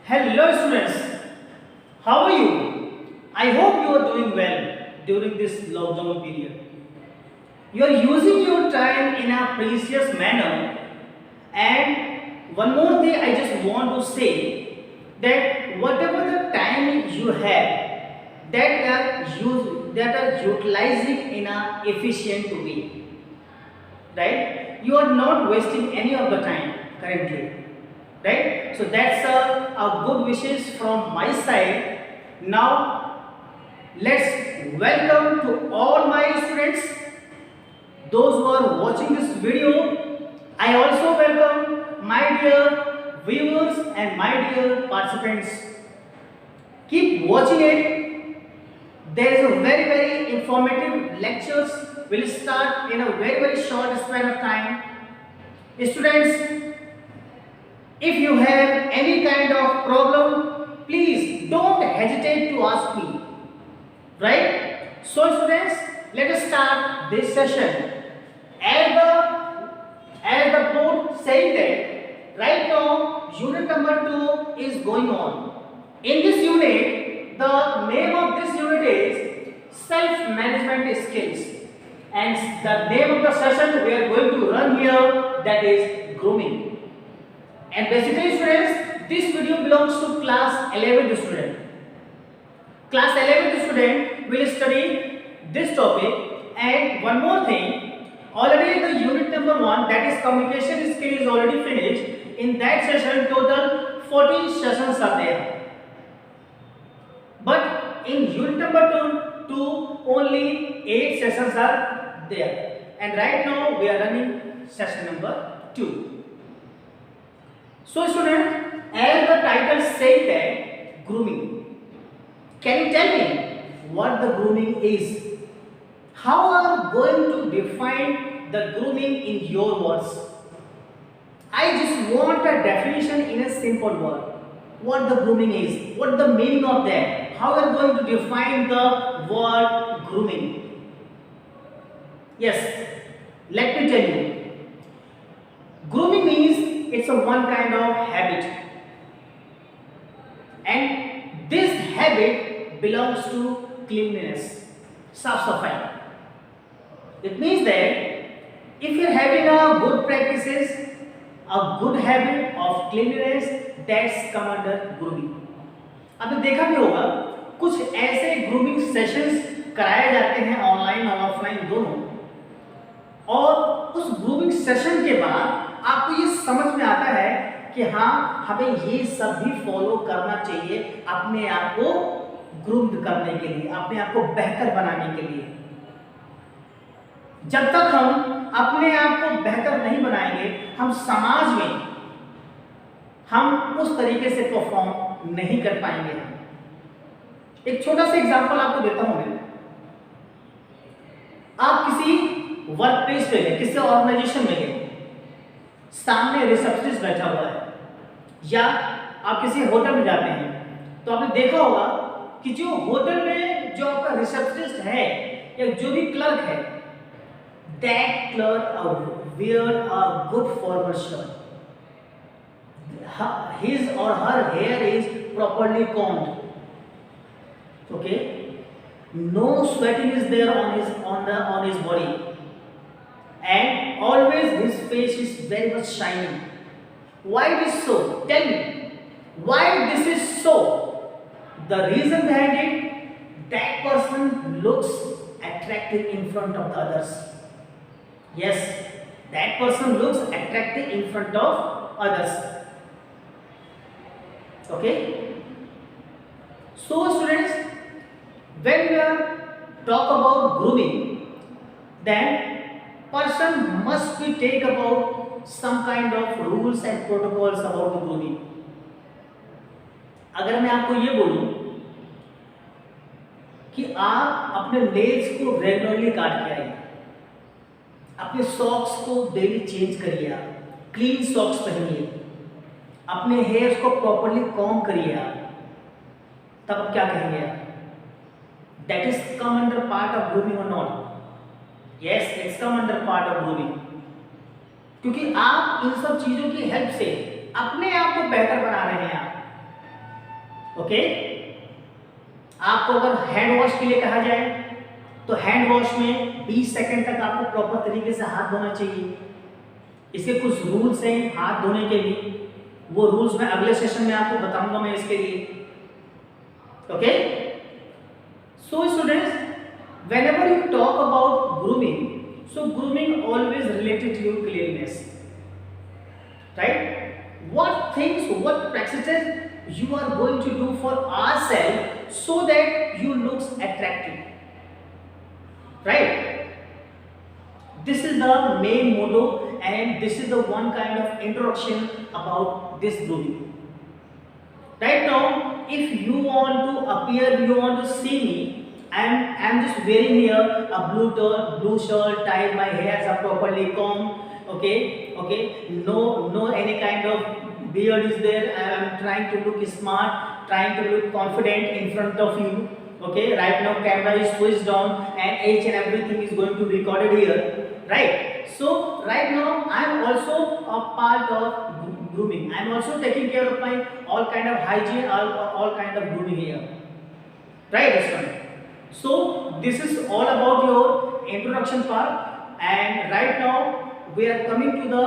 Hello students, how are you? I hope you are doing well during this lockdown period. You are using your time in a precious manner, and one more thing I just want to say that whatever the time you have, that are utilizing in a efficient way, right? You are not wasting any of the time currently, right? So that's a good wishes from my side. Now let's welcome to all my students, those who are watching this video. I also welcome my dear viewers and my dear participants. Keep watching it. There is a very informative lectures will start in a very short span of time. Students, if you have any kind of problem, please don't hesitate to ask me. Right? So students, let us start this session. As the board said that right now unit number 2 is going on. In this unit, the name of this unit is self-management skills. And the name of the session we are going to run here, that is grooming. And basically students, this video belongs to class 11th student. Class 11th student will study this topic. And one more thing, already the unit number 1, that is communication skill, is already finished. In that session total 14 sessions are there. But in unit number 2 only 8 sessions are there. And right now we are running session number 2. So student, as the title says that grooming, can you tell me what the grooming is? How are you going to define the grooming in your words? I just want a definition in a simple word. What the grooming is, what the meaning of that, how are you going to define the word grooming? Yes, let me tell you. Grooming means it's a one kind of habit, and this habit belongs to cleanliness, saaf safai. It means that if you're having a good practices, a good habit of cleanliness, that's come under grooming. आपने देखा भी होगा कुछ ऐसे grooming sessions कराए जाते हैं online और ऑफलाइन दोनों, और उस ग्रूमिंग सेशन के बाद आपको ये समझ में आता है कि हाँ, हमें ये सब भी फॉलो करना चाहिए अपने आप को ग्रूम्ड करने के लिए, अपने आप को बेहतर बनाने के लिए। जब तक हम अपने आप को बेहतर नहीं बनाएंगे, हम समाज में हम उस तरीके से परफॉर्म नहीं कर पाएंगे। एक छोटा सा एग्जांपल आपको देता हूं मैं। आप किसी वर्क प्लेस पे गए, किसी ऑर्गेनाइजेशन में गए, सामने रिसेप्शनिस्ट बैठा हुआ है, या आप किसी होटल में जाते हैं, तो आपने देखा होगा कि जो होटल में जो आपका रिसेप्शनिस्ट है या जो भी क्लर्क है, that clerk wear a good formal shirt. His or her hair is properly combed. Okay, no sweating is there on his body, and always his face is very much shining. Why it is so? Tell me, why this is so? The reason behind it, that person looks attractive in front of the others. Yes, that person looks attractive in front of others. Okay? So students, when we are talk about grooming, then person must be take about some kind of rules and protocols about the grooming. अगर मैं आपको ये बोलूं कि आप अपने nails को regularly काट के आइए, अपने सॉक्स को डेली चेंज करिए, आप क्लीन सॉक्स पहनिए, अपने हेयर्स को प्रॉपर्ली कॉम्ब करिए आप, तब आप क्या कहेंगे आप? That is come under part of grooming और not? Yes, it's come under part of grooming, क्योंकि आप इन सब चीजों की हेल्प से अपने आप को बेहतर बना रहे हैं। आप ओके। आपको अगर हैंड वॉश के लिए कहा जाए तो हैंड वॉश में 20 सेकंड तक आपको प्रॉपर तरीके से हाथ धोना चाहिए। इसके कुछ रूल्स हैं हाथ धोने के लिए, वो रूल्स मैं अगले सेशन में आपको बताऊंगा मैं इसके लिए। Okay, so students, whenever you talk about grooming, so grooming always related to your cleanliness, right? What things, what practices you are going to do for ourselves so that you looks attractive, right? This is the main motto and this is the one kind of introduction about this grooming. Right now, if you want to appear, you want to see me, I'm just wearing here a blue shirt, tied my hairs are properly combed. Okay, no any kind of beard is there. I'm trying to look smart, trying to look confident in front of you. Okay, right now camera is switched on and each and everything is going to be recorded here, right? So right now I'm also a part of grooming. I'm also taking care of my all kind of hygiene, all kind of grooming here, right? This one. So this is all about your introduction part, and right now we are coming to the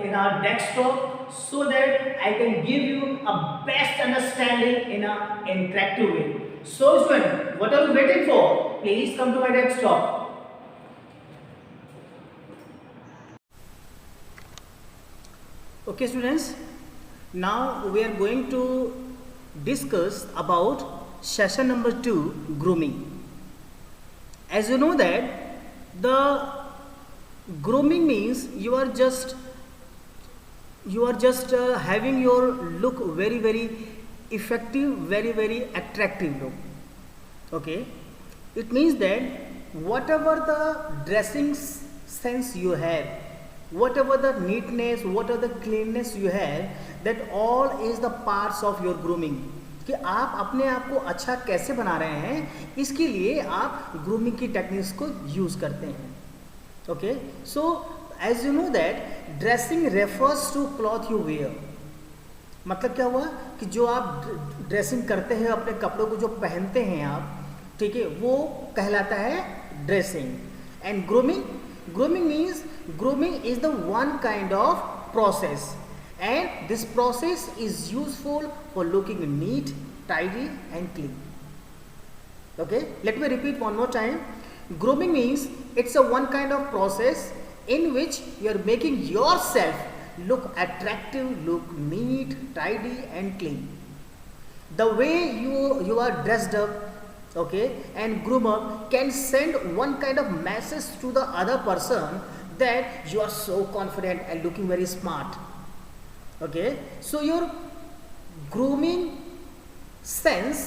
in our desktop so that I can give you a best understanding in a interactive way. So student, what are you waiting for? Please come to my desktop. Okay students, now we are going to discuss about session number 2, grooming. As you know that the grooming means you are just having your look very effective, very attractive look. Okay, it means that whatever the dressing sense you have, whatever the neatness, whatever the cleanness you have, that all is the parts of your grooming. कि आप अपने आप को अच्छा कैसे बना रहे हैं, इसके लिए आप ग्रूमिंग की टेक्निक्स को यूज़ करते हैं. Okay, so as you know that dressing refers to cloth you wear. मतलब क्या हुआ कि जो आप ड्रेसिंग करते हैं, अपने कपड़ों को जो पहनते हैं आप, ठीक है, वो कहलाता है dressing. And grooming means grooming is the one kind of process, and this process is useful for looking neat, tidy and clean. Okay, let me repeat one more time. Grooming means it's a one kind of process in which you are making yourself look attractive, look neat, tidy and clean. The way you are dressed up, okay, and groomer can send one kind of message to the other person that you are so confident and looking very smart. Okay, so your grooming sense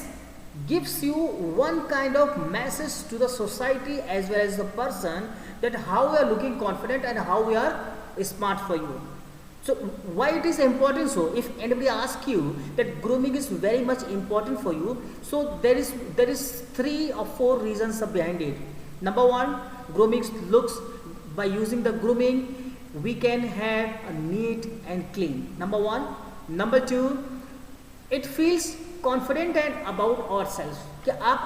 gives you one kind of message to the society as well as the person that how we are looking confident and how we are smart for you. So why it is important? So if anybody asks you that grooming is very much important for you, so there is 3 or 4 reasons behind it. Number 1, grooming looks. By using the grooming, we can have a neat and clean. Number 1. Number 2, it feels confident and about ourselves. कि आप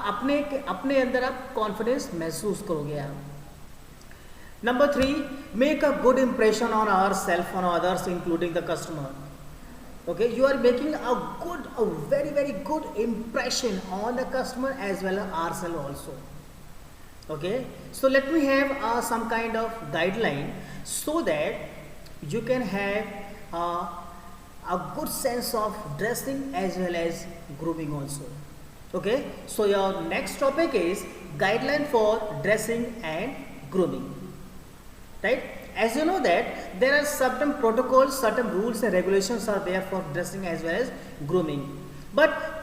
अपने अंदर आप confidence महसूस करोगे आप. Number 3, make a good impression on ourselves, on others, including the customer. Okay, you are making a very good impression on the customer as well as ourselves also. Okay, so let me have some kind of guideline so that you can have a good sense of dressing as well as grooming also. Okay, so your next topic is guideline for dressing and grooming, right? As you know that there are certain protocols, certain rules and regulations are there for dressing as well as grooming, but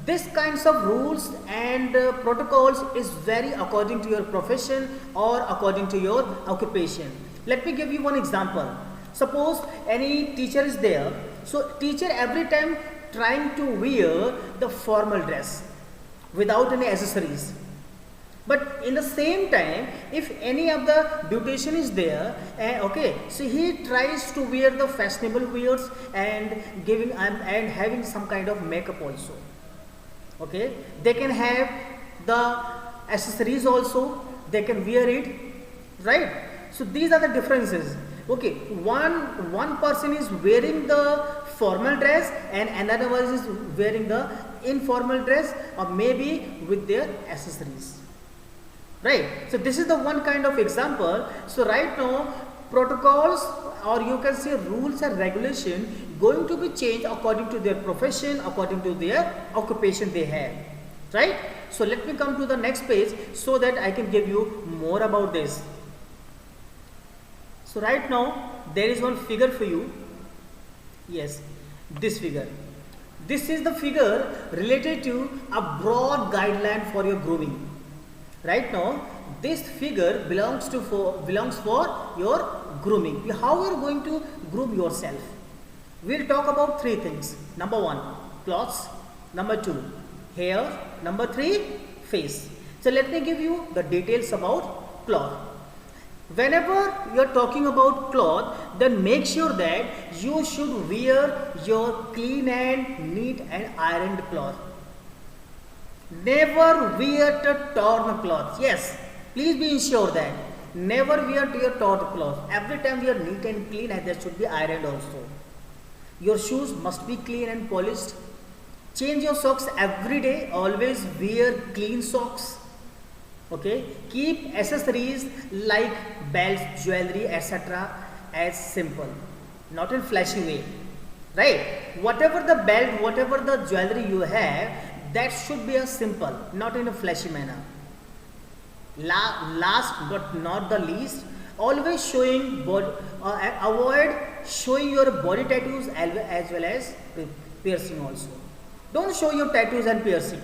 this kinds of rules and protocols is very according to your profession or according to your occupation. Let me give you one example. Suppose any teacher is there, so teacher every time trying to wear the formal dress without any accessories. But in the same time, if any of the beautician is there, okay, so he tries to wear the fashionable wears and giving and having some kind of makeup also. Okay, they can have the accessories also. They can wear it, right? So these are the differences. Okay, one person is wearing the formal dress and another one is wearing the informal dress, or maybe with their accessories. Right, so this is the one kind of example. So right now protocols, or you can say rules and regulation, going to be changed according to their profession, according to their occupation they have, right? So let me come to the next page so that I can give you more about this. So right now there is one figure for you. Yes, this figure. This is the figure related to a broad guideline for your grooming. Right now this figure belongs for your grooming. How you are going to groom yourself? We'll talk about three things. Number one, clothes. Number two, hair. Number three, face. So let me give you the details about cloth. Whenever you are talking about cloth, then make sure that you should wear your clean and neat and ironed cloth. Never wear the torn cloth. Yes, please be ensured that never wear your torn cloth. Every time we are neat and clean, and there should be ironed also. Your shoes must be clean and polished. Change your socks every day. Always wear clean socks. Okay. Keep accessories like belts, jewelry, etc. as simple, not in flashy way. Right. Whatever the belt, whatever the jewelry you have, that should be a simple, not in a flashy manner. Last but not the least, always showing avoid showing your body tattoos as well as piercing also. Don't show your tattoos and piercing.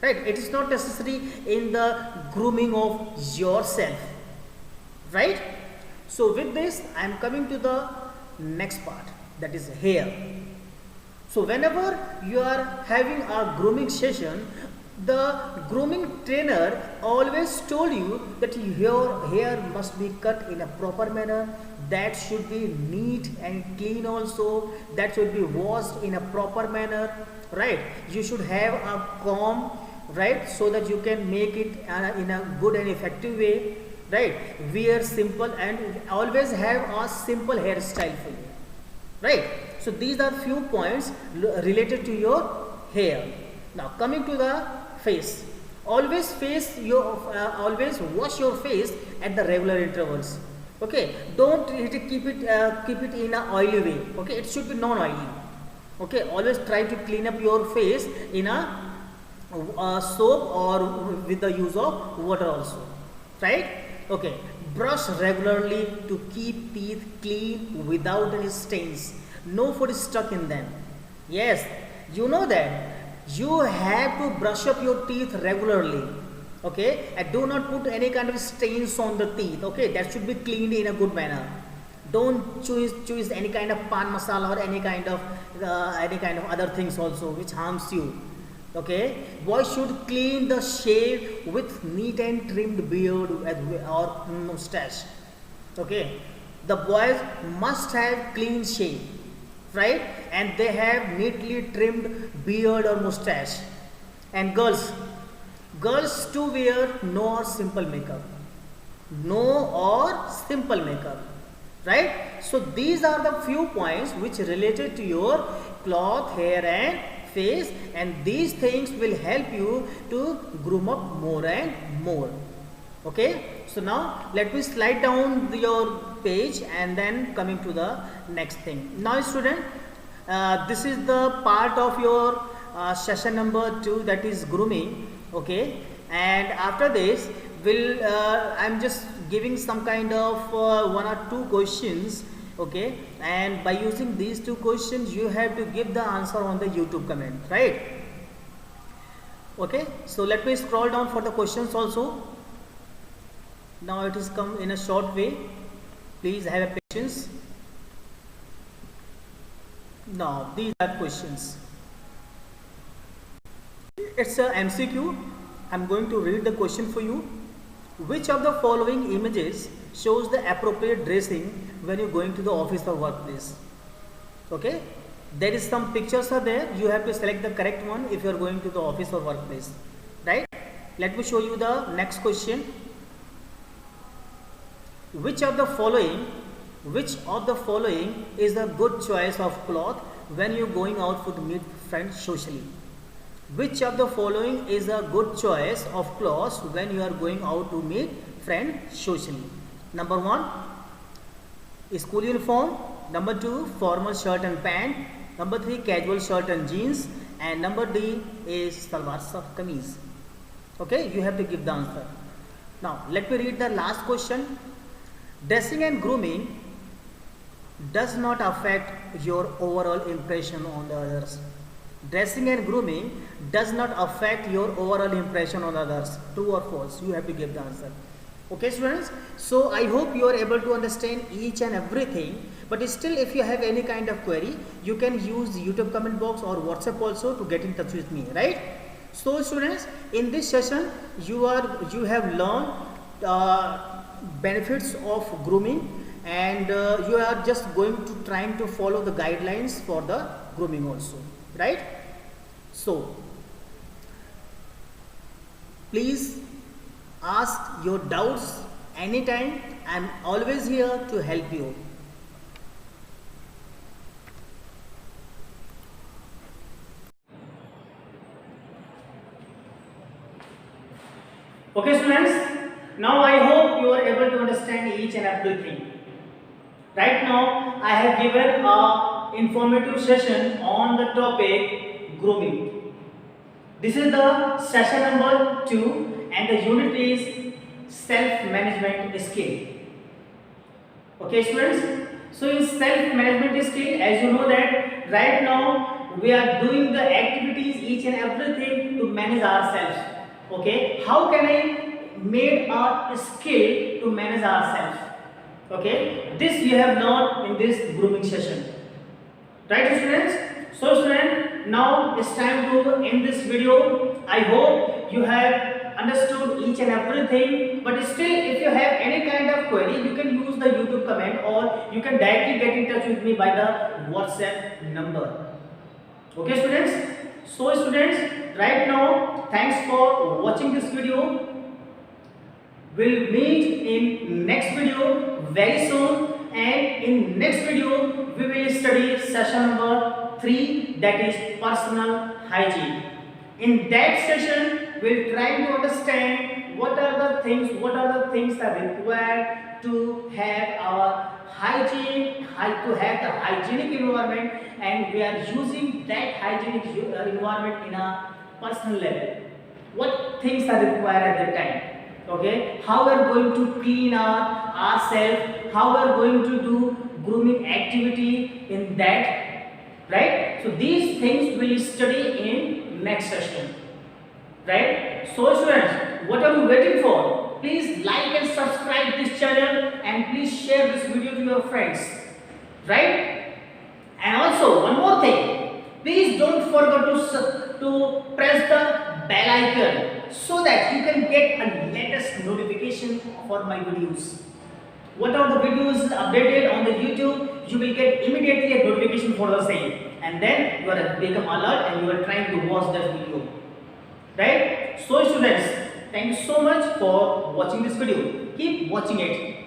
Right? It is not necessary in the grooming of yourself. Right? So with this, I am coming to the next part, that is hair. So whenever you are having a grooming session, the grooming trainer always told you that your hair must be cut in a proper manner, that should be neat and clean also, that should be washed in a proper manner, right? You should have a comb, right, so that you can make it in a good and effective way, right? Wear simple and always have a simple hairstyle for you, right? So these are few points related to your hair. Now coming to the face. Always always wash your face at the regular intervals. Okay, don't keep it in a oily way. Okay, it should be non-oily. Okay, always try to clean up your face in a soap or with the use of water also, right? Okay, brush regularly to keep teeth clean without any stains. No food is stuck in them. Yes, you know that you have to brush up your teeth regularly. Okay, and do not put any kind of stains on the teeth. Okay, that should be cleaned in a good manner. Don't choose any kind of pan masala or any kind of other things also which harms you. Okay, boys should clean the shave with neat and trimmed beard or mustache. Okay, the boys must have clean shave, right, and they have neatly trimmed beard or mustache. And girls to wear no or simple makeup, right? So these are the few points which related to your cloth, hair and face, and these things will help you to groom up more and more. Okay, so now let me slide down your page and then coming to the next thing. Now student, this is the part of your session number 2, that is grooming. Okay, and after this I'm just giving some kind of 1 or 2 questions. Okay, and by using these 2 questions you have to give the answer on the YouTube comment, right? Okay, so let me scroll down for the questions also. Now it is come in a short way, please have a patience. Now these are questions. It's a MCQ. I'm going to read the question for you. Which of the following images shows the appropriate dressing when you're going to the office or workplace? Okay, there is some pictures are there. You have to select the correct one if you are going to the office or workplace, right? Let me show you the next question. Which of the following is a good choice of cloth when you're going out to meet friends socially? Which of the following is a good choice of clothes when you are going out to meet friends socially? Number 1, school uniform. Number 2, formal shirt and pant. Number 3, casual shirt and jeans. And number D is salwar kameez. Okay, you have to give the answer. Now, let me read the last question. Dressing and grooming does not affect your overall impression on the others. Dressing and grooming does not affect your overall impression on others. True or false? You have to give the answer. Okay, students? So I hope you are able to understand each and everything. But still, if you have any kind of query, you can use the YouTube comment box or WhatsApp also to get in touch with me, right? So students, in this session, you have learned benefits of grooming, and you are just going to trying to follow the guidelines for the grooming also, right? So please ask your doubts anytime. I am always here to help you. Okay, students, now I hope you are able to understand each and everything. Right now, I have given a informative session on the topic grooming. This is the session number 2 and the unit is self-management skill. Okay, students, so in self-management skill, as you know that right now we are doing the activities, each and everything to manage ourselves. Okay, how can I make a skill to manage ourselves? Okay, this we have learned in this grooming session, right, students? So students, now it's time to end this video. I hope you have understood each and everything, but still if you have any kind of query, you can use the YouTube comment or you can directly get in touch with me by the WhatsApp number. Okay, students? So students, right now, thanks for watching this video. We'll meet in next video very soon, and in next video we will study session number 3, that is personal hygiene. In that session we'll try to understand what are the things that are required to have our hygiene, to have the hygienic environment, and we are using that hygienic environment in a personal level. What things are required at that time? Okay, how we are going to clean ourselves, how we are going to do grooming activity in that, right? So these things we will study in next session, right? So students, what are you waiting for? Please like and subscribe this channel, and please share this video to your friends, right? And also one more thing, please don't forget to press the bell icon so that you can get a latest notification for my videos. What are the videos updated on the YouTube, you will get immediately a notification for the same, and then you are become alert and you are trying to watch that video, right? So students, thank you so much for watching this video. Keep watching it.